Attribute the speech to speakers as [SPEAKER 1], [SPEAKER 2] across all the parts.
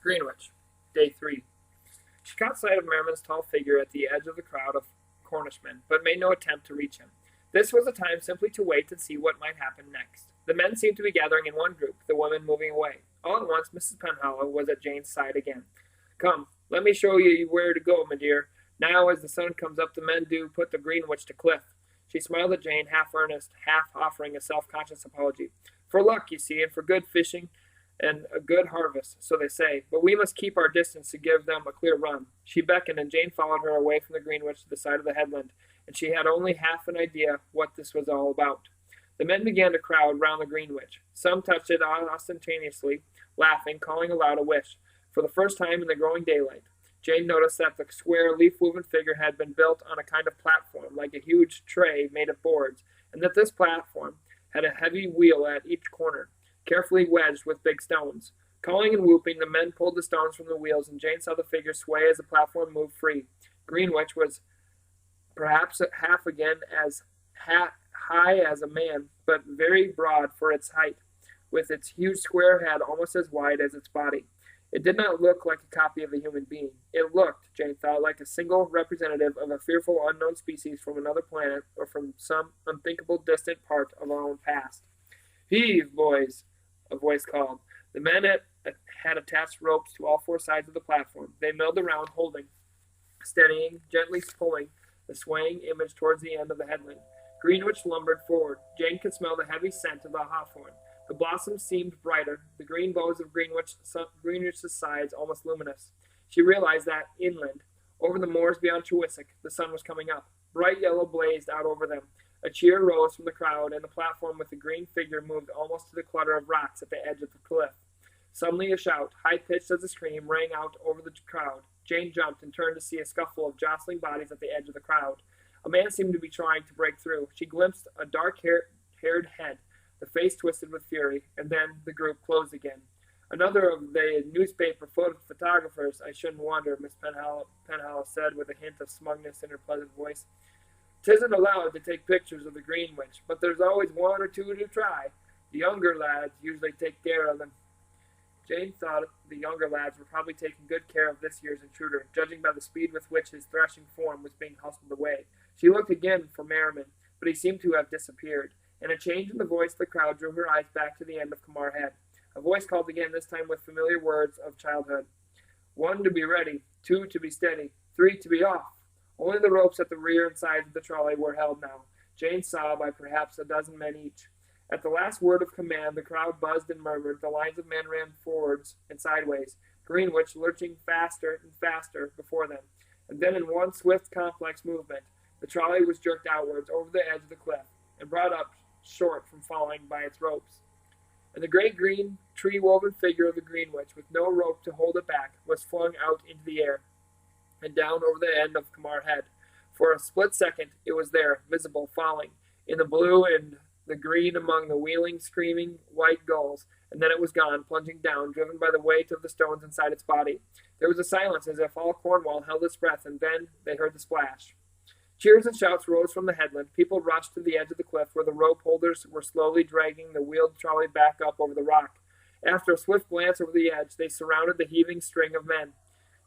[SPEAKER 1] Greenwich, Day 3. She caught sight of Merriman's tall figure at the edge of the crowd of Cornishmen, but made no attempt to reach him. This was a time simply to wait and see what might happen next. The men seemed to be gathering in one group, the women moving away. All at once Mrs. Penhallow was at Jane's side again. "Come, let me show you where to go, my dear. Now, as the sun comes up, the men do put the Greenwitch to cliff." She smiled at Jane, half earnest, half offering a self-conscious apology. "For luck, you see, and for good fishing and a good harvest, so they say. But we must keep our distance to give them a clear run." She beckoned, and Jane followed her away from the Greenwich to the side of the headland, and she had only half an idea what this was all about. The men began to crowd round the Greenwich. Some touched it ostentatiously, laughing, calling aloud a wish. For the first time in the growing daylight, Jane noticed that the square, leaf-woven figure had been built on a kind of platform, like a huge tray made of boards, and that this platform had a heavy wheel at each corner, carefully wedged with big stones. Calling and whooping, the men pulled the stones from the wheels, and Jane saw the figure sway as the platform moved free. Greenwich was perhaps half again as high as a man, but very broad for its height, with its huge square head almost as wide as its body. It did not look like a copy of a human being. It looked, Jane thought, like a single representative of a fearful unknown species from another planet or from some unthinkable distant part of our own past. "Heave, boys!" a voice called. The men had attached ropes to all four sides of the platform. They milled around, holding, steadying, gently pulling the swaying image towards the end of the headland. Greenwich lumbered forward. Jane could smell the heavy scent of the hawthorn. The blossoms seemed brighter, the green boughs of Greenwich's sides almost luminous. She realized that, inland, over the moors beyond Chiswick, the sun was coming up. Bright yellow blazed out over them. A cheer rose from the crowd, and the platform with the green figure moved almost to the clutter of rocks at the edge of the cliff. Suddenly a shout, high-pitched as a scream, rang out over the crowd. Jane jumped and turned to see a scuffle of jostling bodies at the edge of the crowd. A man seemed to be trying to break through. She glimpsed a dark-haired head, the face twisted with fury, and then the group closed again. "Another of the newspaper photographers, I shouldn't wonder," Miss Penhallow said with a hint of smugness in her pleasant voice. "'Tisn't allowed to take pictures of the Greenwich, but there's always one or two to try. The younger lads usually take care of them." Jane thought the younger lads were probably taking good care of this year's intruder, judging by the speed with which his thrashing form was being hustled away. She looked again for Merriman, but he seemed to have disappeared, and a change in the voice of the crowd drew her eyes back to the end of Kamar Head. A voice called again, this time with familiar words of childhood. "1 to be ready, 2 to be steady, 3 to be off." Only the ropes at the rear and sides of the trolley were held now. Jane saw by perhaps a dozen men each. At the last word of command, the crowd buzzed and murmured. The lines of men ran forwards and sideways, Greenwich lurching faster and faster before them. And then in one swift, complex movement, the trolley was jerked outwards over the edge of the cliff and brought up short from falling by its ropes. And the great green, tree-woven figure of the Greenwich, with no rope to hold it back, was flung out into the air and down over the end of Kamar Head. For a split second it was there, visible, falling, in the blue and the green among the wheeling, screaming white gulls, and then it was gone, plunging down, driven by the weight of the stones inside its body. There was a silence as if all Cornwall held its breath, and then they heard the splash. Cheers and shouts rose from the headland. People rushed to the edge of the cliff where the rope holders were slowly dragging the wheeled trolley back up over the rock. After a swift glance over the edge, they surrounded the heaving string of men,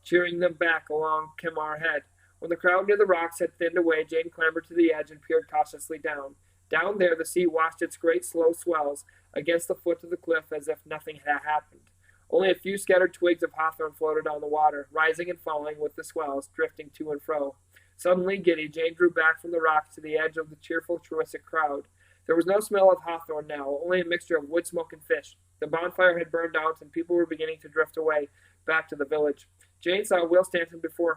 [SPEAKER 1] cheering them back along Kamar Head. When the crowd near the rocks had thinned away, Jane clambered to the edge and peered cautiously down. Down there the sea washed its great slow swells against the foot of the cliff as if nothing had happened. Only a few scattered twigs of hawthorn floated on the water, rising and falling with the swells, drifting to and fro. Suddenly giddy, Jane drew back from the rocks to the edge of the cheerful Chiswick crowd. There was no smell of hawthorn now, only a mixture of wood smoke and fish. The bonfire had burned out, and people were beginning to drift away, back to the village. Jane saw Will Stanton before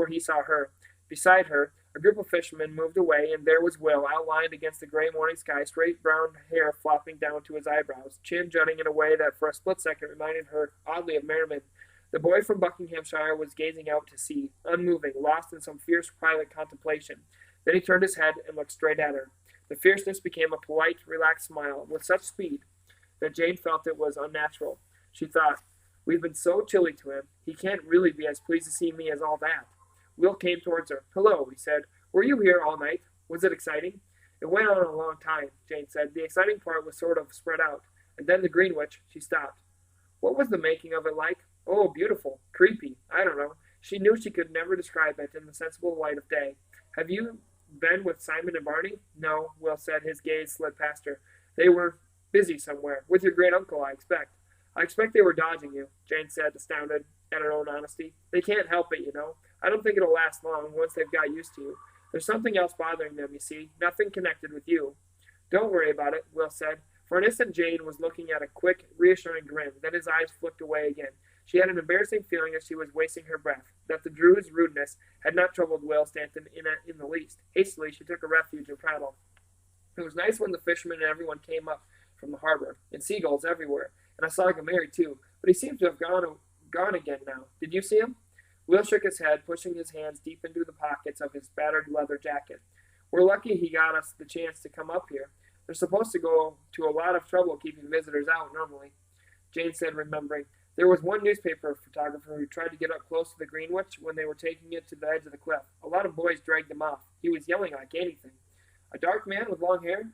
[SPEAKER 1] he saw her. Beside her, a group of fishermen moved away, and there was Will, outlined against the gray morning sky, straight brown hair flopping down to his eyebrows, chin jutting in a way that for a split second reminded her oddly of Merriman. The boy from Buckinghamshire was gazing out to sea, unmoving, lost in some fierce quiet contemplation. Then he turned his head and looked straight at her. The fierceness became a polite, relaxed smile, with such speed that Jane felt it was unnatural. She thought, "We've been so chilly to him, he can't really be as pleased to see me as all that." Will came towards her. "Hello," he said. "Were you here all night? Was it exciting?" "It went on a long time," Jane said. "The exciting part was sort of spread out. And then the Greenwich, she stopped. What was the making of it like? Oh, beautiful. Creepy. I don't know. She knew she could never describe it in the sensible light of day. Have you been with Simon and Barney? No, Will said. His gaze slid past her. They were busy somewhere. With your great uncle, I expect. I expect they were dodging you, Jane said, astounded at her own honesty. They can't help it, you know. I don't think it'll last long once they've got used to you. There's something else bothering them, you see. Nothing connected with you. Don't worry about it, Will said. For an instant, Jane was looking at a quick, reassuring grin. Then his eyes flicked away again. She had an embarrassing feeling as she was wasting her breath, that the Drew's rudeness had not troubled Will Stanton in the least. Hastily, she took a refuge and prattled. It was nice when the fishermen and everyone came up from the harbor, and seagulls everywhere. And I saw Gameri, too, but he seems to have gone again now. Did you see him? Will shook his head, pushing his hands deep into the pockets of his battered leather jacket. We're lucky he got us the chance to come up here. They're supposed to go to a lot of trouble keeping visitors out normally, Jane said, remembering. There was one newspaper photographer who tried to get up close to the Greenwich when they were taking it to the edge of the cliff. A lot of boys dragged him off. He was yelling like anything. A dark man with long hair?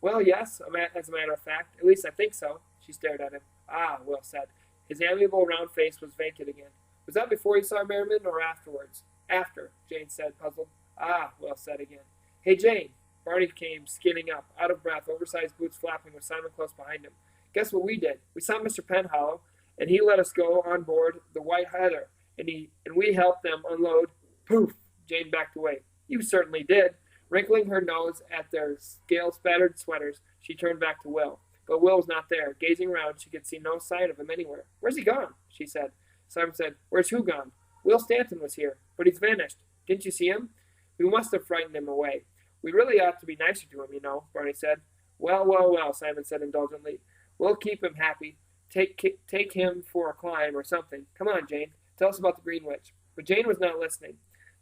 [SPEAKER 1] Well, yes, as a matter of fact. At least I think so. She stared at him. Ah, Will said. His amiable round face was vacant again. Was that before you saw Merriman or afterwards? After, Jane said, puzzled. Ah, Will said again. Hey, Jane. Barney came skidding up, out of breath, oversized boots flapping with Simon close behind him. Guess what we did? We saw Mr. Penhallow, and he let us go on board the White Heather, and we helped them unload. Poof! Jane backed away. You certainly did. Wrinkling her nose at their scale-spattered sweaters, she turned back to Will. But Will was not there. Gazing around, she could see no sign of him anywhere. Where's he gone? She said. Simon said, Where's who gone? Will Stanton was here, but he's vanished. Didn't you see him? We must have frightened him away. We really ought to be nicer to him, you know, Barney said. Well, well, well, Simon said indulgently. We'll keep him happy. Take him for a climb or something. Come on, Jane. Tell us about the Greenwich. But Jane was not listening.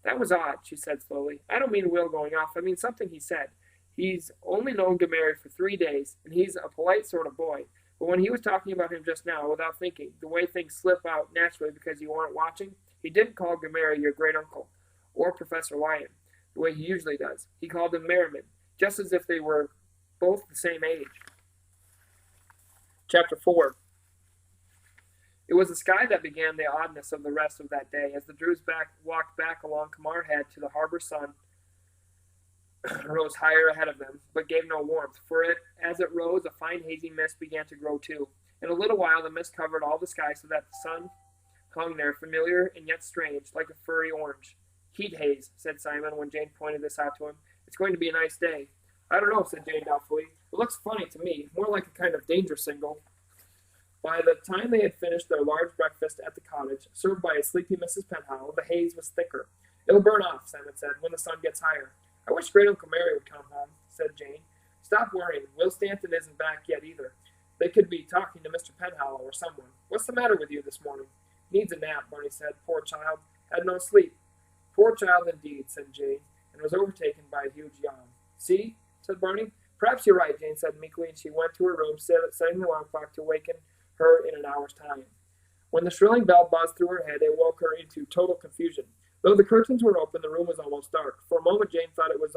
[SPEAKER 1] That was odd, she said slowly. I don't mean Will going off. I mean something he said. He's only known Gameri for 3 days, and he's a polite sort of boy. But when he was talking about him just now, without thinking, the way things slip out naturally because you weren't watching, he didn't call Gameri your great-uncle, or Professor Lyon, the way he usually does. He called him Merriman, just as if they were both the same age. Chapter 4. It was the sky that began the oddness of the rest of that day, as the Drews walked back along Kamar Head to the harbor. Sun rose higher ahead of them, but gave no warmth, for as it rose, a fine hazy mist began to grow too. In a little while, the mist covered all the sky so that the sun hung there, familiar and yet strange, like a furry orange. Heat haze, said Simon when Jane pointed this out to him. It's going to be a nice day. I don't know, said Jane doubtfully. It looks funny to me, more like a kind of danger signal. By the time they had finished their large breakfast at the cottage, served by a sleepy Mrs. Penhallow, the haze was thicker. It'll burn off, Simon said, when the sun gets higher. I wish Great Uncle Mary would come home, said Jane. Stop worrying. Will Stanton isn't back yet either. They could be talking to Mr. Penhallow or someone. What's the matter with you this morning? Needs a nap, Barney said. Poor child. Had no sleep. Poor child indeed, said Jane, and was overtaken by a huge yawn. See, said Barney. Perhaps you're right, Jane said meekly, and she went to her room, setting the alarm clock to waken her in an hour's time. When the shrilling bell buzzed through her head, it woke her into total confusion. Though the curtains were open, the room was almost dark. For a moment, Jane thought it was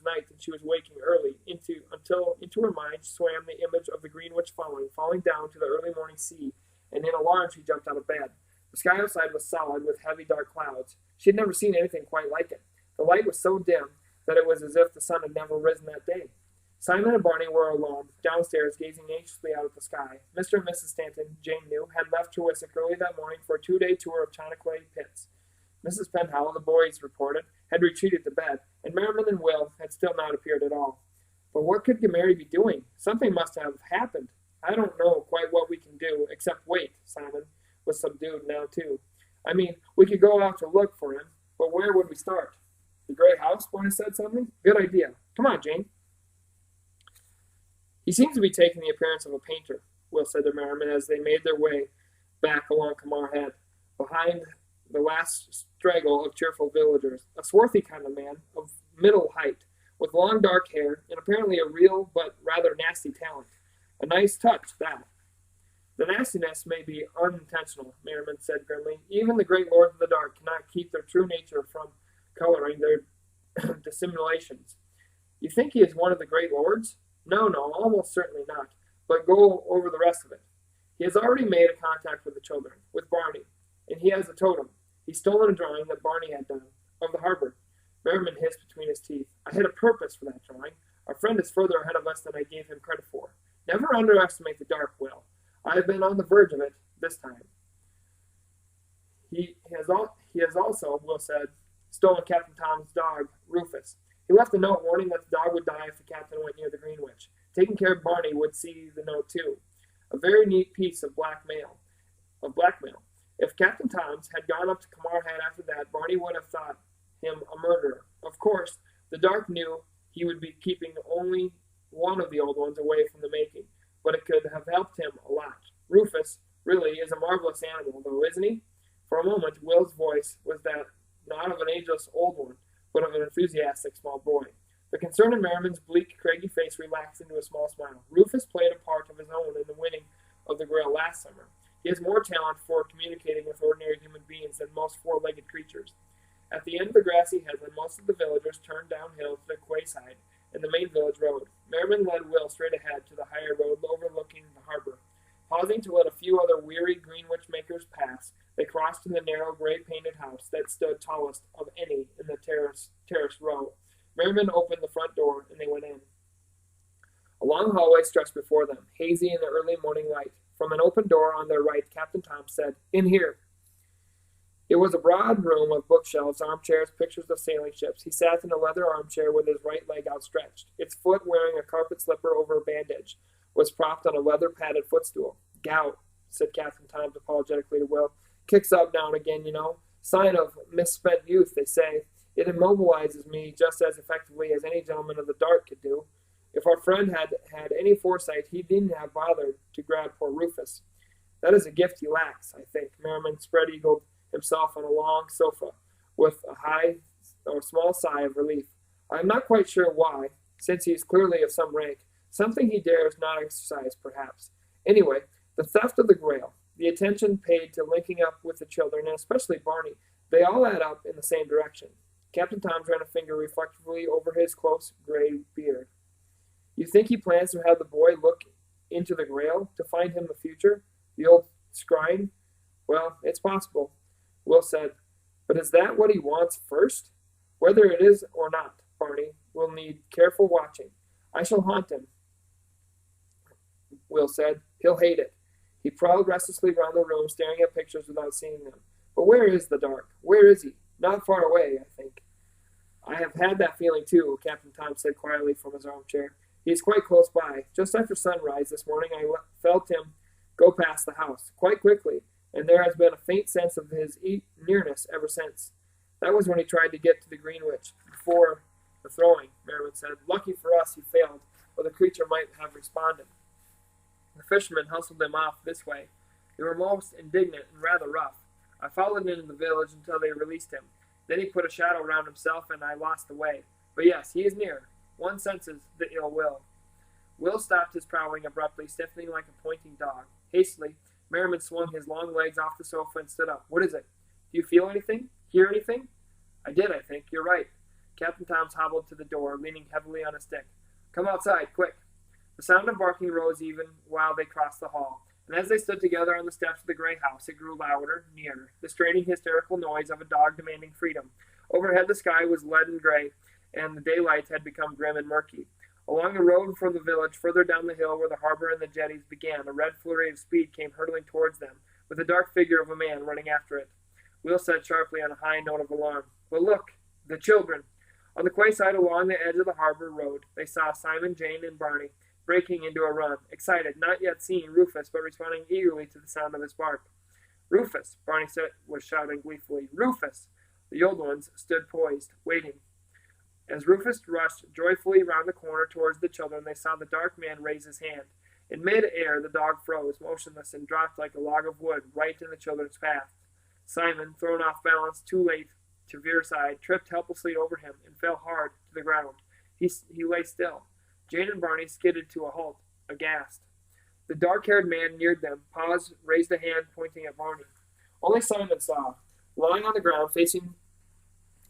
[SPEAKER 1] night, and she was waking early. Until into her mind swam the image of the Greenwich falling down to the early morning sea, and in alarm she jumped out of bed. The sky outside was solid, with heavy dark clouds. She had never seen anything quite like it. The light was so dim that it was as if the sun had never risen that day. Simon and Barney were alone, downstairs, gazing anxiously out at the sky. Mr. and Mrs. Stanton, Jane knew, had left Cherwick early that morning for a 2-day tour of Chanticleer Pits. Mrs. Penhallow, the boys reported, had retreated to bed, and Merriman and Will had still not appeared at all. But what could Gameri be doing? Something must have happened. I don't know quite what we can do, except wait. Simon was subdued now, too. I mean, we could go out to look for him, but where would we start? The gray house, Barney said suddenly. Good idea. Come on, Jane. He seems to be taking the appearance of a painter, Will said to Merriman as they made their way back along Kamar Head, behind the last straggle of cheerful villagers. A swarthy kind of man, of middle height, with long dark hair, and apparently a real but rather nasty talent. A nice touch, that. The nastiness may be unintentional, Merriman said grimly. Even the great lords of the dark cannot keep their true nature from coloring their dissimulations. You think he is one of the great lords? No, almost certainly not. but go over the rest of it. He has already made a contact with the children, with Barney, and he has a totem. He's stolen a drawing that Barney had done of the harbor. Merriman hissed between his teeth. I had a purpose for that drawing. Our friend is further ahead of us than I gave him credit for. Never underestimate the dark, Will. I have been on the verge of it this time. He has also, Will said, stolen Captain Tom's dog, Rufus. He left a note warning that the dog would die if the captain went near the Greenwitch. Taking care of Barney would see the note too. A very neat piece of blackmail. If Captain Tom's had gone up to Kamar Head after that, Barney would have thought him a murderer. Of course, the dark knew he would be keeping only one of the old ones away from the making, but it could have helped him a lot. Rufus really is a marvelous animal, though, isn't he? For a moment, Will's voice was that not of an ageless old one, but of an enthusiastic small boy. The concern in Merriman's bleak, craggy face relaxed into a small smile. Rufus played a part of his own in the winning of the Grail last summer. He has more talent for communicating with ordinary human beings than most four-legged creatures. At the end of the grassy headland, most of the villagers turned downhill to the quayside and the main village road. Merriman led Will straight ahead to the higher road overlooking the harbor. Pausing to let a few other weary Greenwich makers pass, they crossed to the narrow, gray-painted house that stood tallest of any in the terrace row. Merriman opened the front door, and they went in. A long hallway stretched before them, hazy in the early morning light. From an open door on their right, Captain Tom said, "In here." It was a broad room of bookshelves, armchairs, pictures of sailing ships. He sat in a leather armchair with his right leg outstretched. Its foot, wearing a carpet slipper over a bandage, was propped on a leather-padded footstool. "Gout," said Captain Tom apologetically to Will. "Kicks up now and again, you know. Sign of misspent youth, they say. It immobilizes me just as effectively as any gentleman of the dark could do. If our friend had had any foresight, he needn't have bothered to grab poor Rufus. That is a gift he lacks, I think." Merriman spread-eagled himself on a long sofa with a small sigh of relief. "I am not quite sure why, since he is clearly of some rank. Something he dares not exercise, perhaps. Anyway, the theft of the Grail, the attention paid to linking up with the children, and especially Barney, they all add up in the same direction." Captain Tom ran a finger reflectively over his close gray beard. "You think he plans to have the boy look into the Grail, to find him the future, the old scribe? Well, it's possible," Will said. "But is that what he wants first? Whether it is or not, Barney will need careful watching. I shall haunt him," Will said. "He'll hate it." He prowled restlessly round the room, staring at pictures without seeing them. "But where is the dark? Where is he? Not far away, I think." "I have had that feeling, too," Captain Tom said quietly from his armchair. "He is quite close by. Just after sunrise this morning I felt him go past the house, quite quickly, and there has been a faint sense of his nearness ever since. That was when he tried to get to the Greenwich, before the throwing," Merriman said. "Lucky for us he failed, or the creature might have responded. The fishermen hustled him off this way. They were most indignant and rather rough. I followed into the village until they released him. Then he put a shadow round himself, and I lost the way. But yes, he is near. One senses the ill will." Will stopped his prowling abruptly, stiffening like a pointing dog. Hastily, Merriman swung his long legs off the sofa and stood up. "What is it? Do you feel anything? Hear anything?" "I did, I think. You're right." Captain Tom hobbled to the door, leaning heavily on a stick. "Come outside, quick." The sound of barking rose even while they crossed the hall, and as they stood together on the steps of the gray house, it grew louder, nearer, the straining, hysterical noise of a dog demanding freedom. Overhead the sky was leaden gray, and the daylight had become grim and murky. Along the road from the village, further down the hill where the harbor and the jetties began, a red flurry of speed came hurtling towards them, with the dark figure of a man running after it. Will said sharply on a high note of alarm, "But look, the children!" On the quayside along the edge of the harbor road, they saw Simon, Jane, and Barney breaking into a run, excited, not yet seeing Rufus, but responding eagerly to the sound of his bark. "Rufus!" Barney was shouting gleefully. "Rufus!" The old ones stood poised, waiting. As Rufus rushed joyfully round the corner towards the children, they saw the dark man raise his hand. In mid-air, the dog froze, motionless, and dropped like a log of wood right in the children's path. Simon, thrown off balance too late to veer aside, tripped helplessly over him and fell hard to the ground. He lay still. Jane and Barney skidded to a halt, aghast. The dark-haired man neared them, paused, raised a hand pointing at Barney. Only Simon saw. Lying on the ground, facing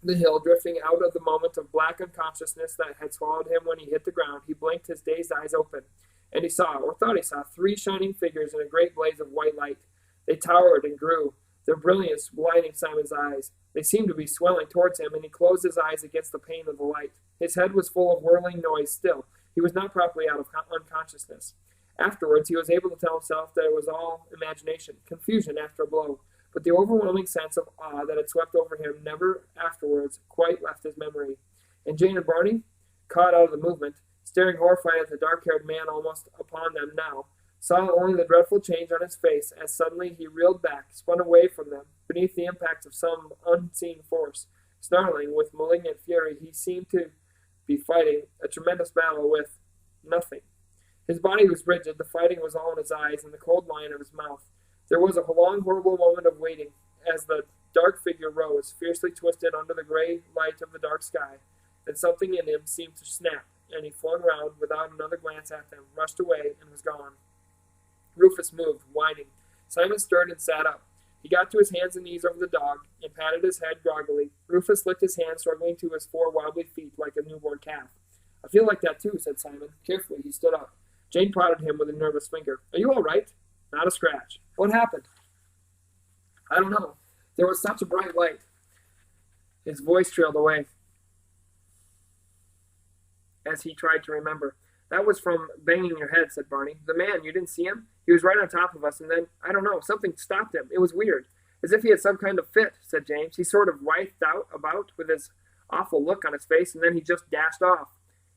[SPEAKER 1] the hill, drifting out of the moment of black unconsciousness that had swallowed him when he hit the ground, he blinked his dazed eyes open. and he saw, or thought he saw, 3 shining figures in a great blaze of white light. They towered and grew, their brilliance blinding Simon's eyes. They seemed to be swelling towards him, and he closed his eyes against the pain of the light. His head was full of whirling noise still. He was not properly out of unconsciousness. Afterwards, he was able to tell himself that it was all imagination, confusion after a blow. But the overwhelming sense of awe that had swept over him never afterwards quite left his memory. And Jane and Barney, caught out of the movement, staring horrified at the dark-haired man almost upon them now, saw only the dreadful change on his face as suddenly he reeled back, spun away from them, beneath the impact of some unseen force. Snarling with malignant fury, he seemed to be fighting a tremendous battle with nothing. His body was rigid, the fighting was all in his eyes and the cold line of his mouth. There was a long, horrible moment of waiting as the dark figure rose, fiercely twisted under the gray light of the dark sky. Then something in him seemed to snap, and he flung round without another glance at them, rushed away, and was gone. Rufus moved, whining. Simon stirred and sat up. He got to his hands and knees over the dog and patted his head groggily. Rufus licked his hand, struggling to his 4 wobbly feet like a newborn calf. I feel like that too, said Simon. Carefully, he stood up. Jane prodded him with a nervous finger. Are you all right? Not a scratch. What happened? I don't know. There was such a bright light. His voice trailed away as he tried to remember. That was from banging your head, said Barney. The man, you didn't see him? He was right on top of us, and then, I don't know, something stopped him. It was weird. As if he had some kind of fit, said James. He sort of writhed about with his awful look on his face, and then he just dashed off.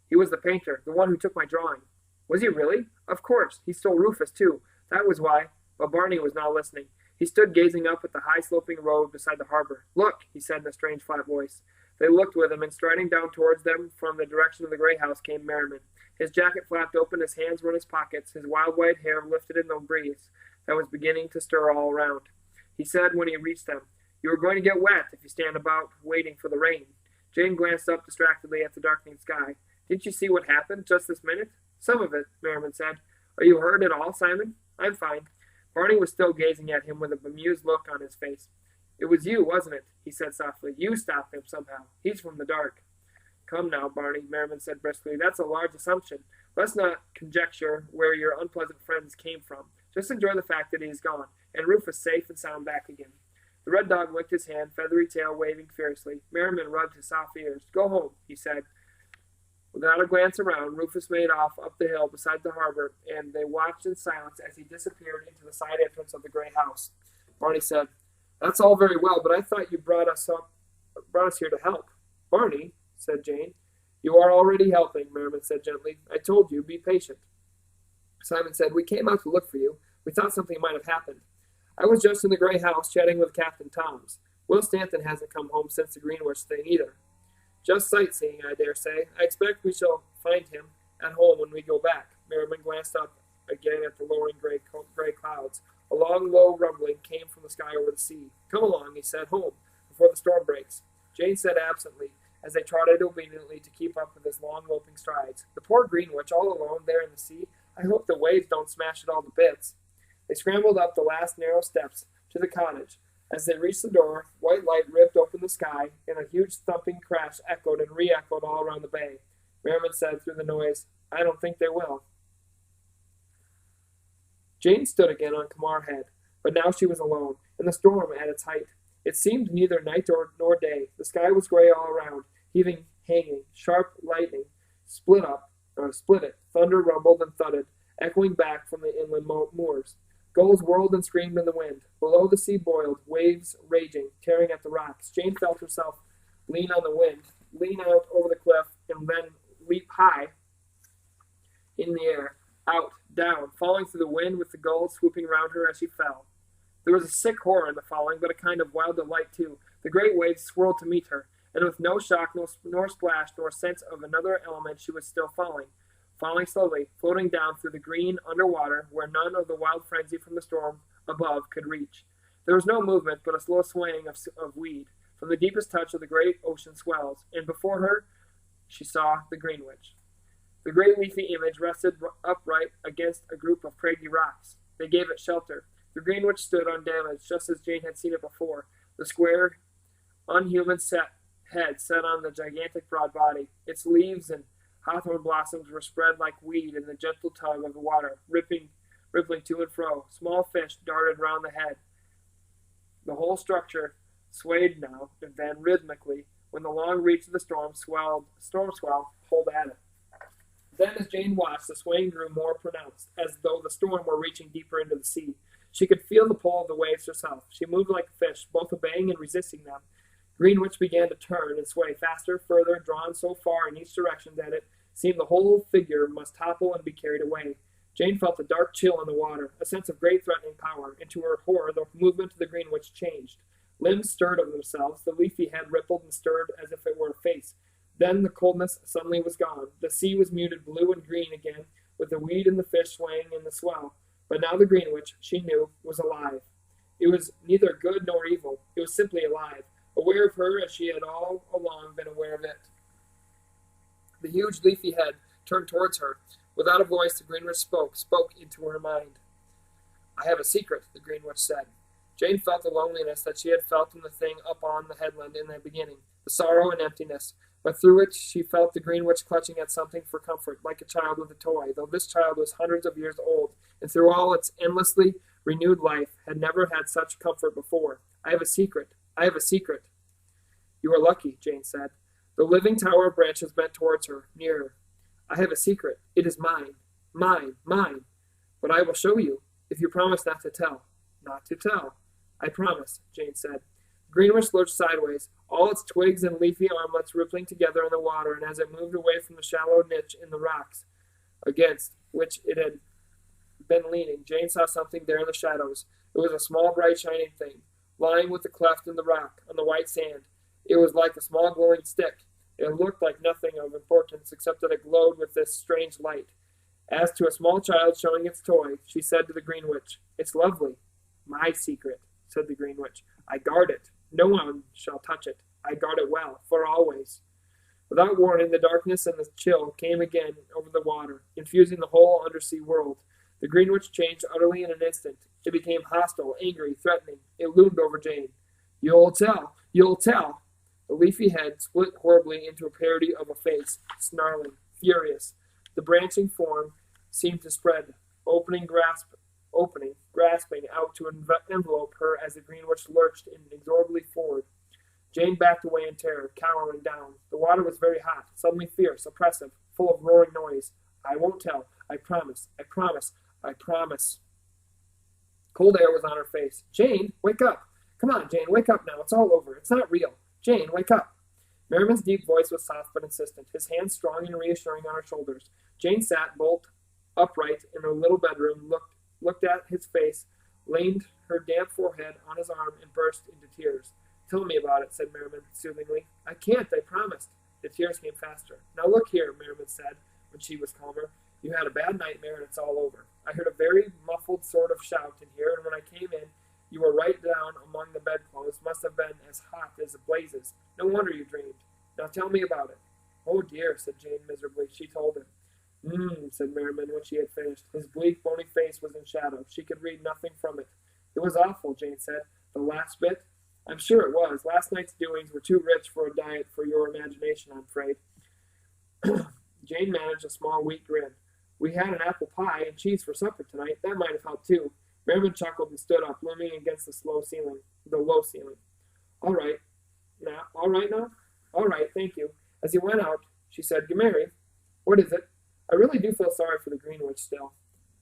[SPEAKER 1] He was the painter, the one who took my drawing. Was he really? Of course. He stole Rufus, too. That was why. But Barney was not listening. He stood gazing up at the high-sloping road beside the harbor. Look, he said in a strange, flat voice. They looked with him, and striding down towards them from the direction of the gray house came Merriman. His jacket flapped open, his hands were in his pockets, his wild white hair lifted in the breeze that was beginning to stir all around. He said when he reached them, You are going to get wet if you stand about waiting for the rain. Jane glanced up distractedly at the darkening sky. Didn't you see what happened just this minute? Some of it, Merriman said. Are you hurt at all, Simon? I'm fine. Barney was still gazing at him with a bemused look on his face. It was you, wasn't it? He said softly. You stopped him somehow. He's from the dark. Come now, Barney, Merriman said briskly. That's a large assumption. Let's not conjecture where your unpleasant friends came from. Just enjoy the fact that he is gone, and Rufus safe and sound back again. The red dog licked his hand, feathery tail waving fiercely. Merriman rubbed his soft ears. Go home, he said. Without a glance around, Rufus made off up the hill beside the harbor, and they watched in silence as he disappeared into the side entrance of the gray house. Barney said, That's all very well, but I thought you brought us here to help. Barney, said Jane. You are already helping, Merriman said gently. I told you, be patient. Simon said, We came out to look for you. We thought something might have happened. I was just in the gray house chatting with Captain Toms. Will Stanton hasn't come home since the Greenwitch thing either. Just sightseeing, I dare say. I expect we shall find him at home when we go back. Merriman glanced up again at the lowering gray clouds. A long, low rumbling came from the sky over the sea. Come along, he said, home, before the storm breaks. Jane said absently, as they trotted obediently to keep up with his long, loping strides. The poor Greenwitch, all alone there in the sea. I hope the waves don't smash it all to bits. They scrambled up the last narrow steps to the cottage. As they reached the door, white light ripped open the sky, and a huge thumping crash echoed and re-echoed all around the bay. Merriman said through the noise, I don't think they will. Jane stood again on Kamar Head, but now she was alone, and the storm at its height. It seemed neither night nor day. The sky was gray all around, heaving, hanging, sharp lightning split it. Thunder rumbled and thudded, echoing back from the inland moors. Gulls whirled and screamed in the wind. Below the sea boiled, waves raging, tearing at the rocks. Jane felt herself lean on the wind, lean out over the cliff, and then leap high in the air, out, down, falling through the wind with the gulls swooping round her as she fell. There was a sick horror in the falling, but a kind of wild delight, too. The great waves swirled to meet her, and with no shock, nor splash, nor sense of another element, she was still falling slowly, floating down through the green underwater where none of the wild frenzy from the storm above could reach. There was no movement, but a slow swaying of weed from the deepest touch of the great ocean swells, and before her she saw the Greenwitch. The great leafy image rested upright against a group of craggy rocks. They gave it shelter. The Greenwitch stood undamaged, just as Jane had seen it before, the square, unhuman head set on the gigantic broad body, its leaves and Hawthorn blossoms were spread like weed in the gentle tug of the water, rippling to and fro. Small fish darted round the head. The whole structure swayed now and then rhythmically when the long reach of the storm swell pulled at it. Then, as Jane watched, the swaying grew more pronounced, as though the storm were reaching deeper into the sea. She could feel the pull of the waves herself. She moved like a fish, both obeying and resisting them. Greenwitch began to turn and sway faster, further, drawn so far in each direction that it seemed the whole figure must topple and be carried away. Jane felt a dark chill in the water, a sense of great threatening power, and to her horror the movement of the Greenwitch changed. Limbs stirred of themselves, the leafy head rippled and stirred as if it were a face. Then the coldness suddenly was gone. The sea was muted blue and green again, with the weed and the fish swaying in the swell. But now the Greenwitch, she knew, was alive. It was neither good nor evil. It was simply alive, aware of her as she had all along been aware of it. The huge leafy head turned towards her. Without a voice, the Greenwitch spoke into her mind. "I have a secret," the Greenwitch said. Jane felt the loneliness that she had felt in the thing up on the headland in the beginning, the sorrow and emptiness, but through it she felt the Greenwitch clutching at something for comfort, like a child with a toy, though this child was hundreds of years old, and through all its endlessly renewed life had never had such comfort before. "I have a secret. I have a secret." "You are lucky," Jane said. The living tower of branches bent towards her, nearer. "I have a secret. It is mine. Mine. Mine. But I will show you, if you promise not to tell." "Not to tell." "I promise," Jane said. Greenwich lurched sideways, all its twigs and leafy armlets rippling together in the water, and as it moved away from the shallow niche in the rocks against which it had been leaning, Jane saw something there in the shadows. It was a small, bright, shining thing, lying with a cleft in the rock, on the white sand. It was like a small glowing stick. It looked like nothing of importance, except that it glowed with this strange light. As to a small child showing its toy, she said to the Greenwitch, "It's lovely." "My secret," said the Greenwitch. "I guard it. No one shall touch it. I guard it well, for always." Without warning, the darkness and the chill came again over the water, infusing the whole undersea world. The Greenwitch changed utterly in an instant. It became hostile, angry, threatening. It loomed over Jane. "You'll tell! You'll tell!" The leafy head split horribly into a parody of a face, snarling, furious. The branching form seemed to spread, grasping out to envelope her as the Greenwitch lurched inexorably forward. Jane backed away in terror, cowering down. The water was very hot, suddenly fierce, oppressive, full of roaring noise. "I won't tell. I promise. I promise. I promise." Cold air was on her face. "Jane, wake up. Come on, Jane, wake up now. It's all over. It's not real. Jane, wake up." Merriman's deep voice was soft but insistent, his hands strong and reassuring on her shoulders. Jane sat bolt upright in her little bedroom, looked at his face, leaned her damp forehead on his arm, and burst into tears. "Tell me about it," said Merriman soothingly. "I can't, I promised." The tears came faster. "Now look here," Merriman said, when she was calmer. "You had a bad nightmare, and it's all over. I heard a very muffled sort of shout in here, and when I came in, you were right down among the bedclothes. Must have been as hot as blazes. No wonder you dreamed. Now tell me about it." "Oh, dear," said Jane miserably. She told him. Said Merriman when she had finished. His bleak, bony face was in shadow. She could read nothing from it. "It was awful," Jane said. "The last bit?" "I'm sure it was. Last night's doings were too rich for a diet for your imagination, I'm afraid." Jane managed a small, weak grin. "We had an apple pie and cheese for supper tonight. That might have helped, too." Merriman chuckled and stood up, looming against the low ceiling. All right now? All right, thank you." As he went out, she said, "Mary, what is it? I really do feel sorry for the Greenwitch still."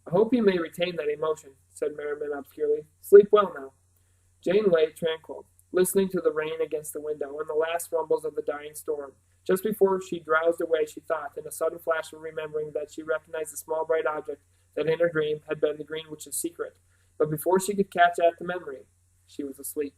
[SPEAKER 1] "I hope he may retain that emotion," said Merriman obscurely. "Sleep well now." Jane lay tranquil, listening to the rain against the window and the last rumbles of the dying storm. Just before she drowsed away, she thought, in a sudden flash of remembering, that she recognized the small bright object that in her dream had been the Greenwitch's secret. But before she could catch at the memory, she was asleep.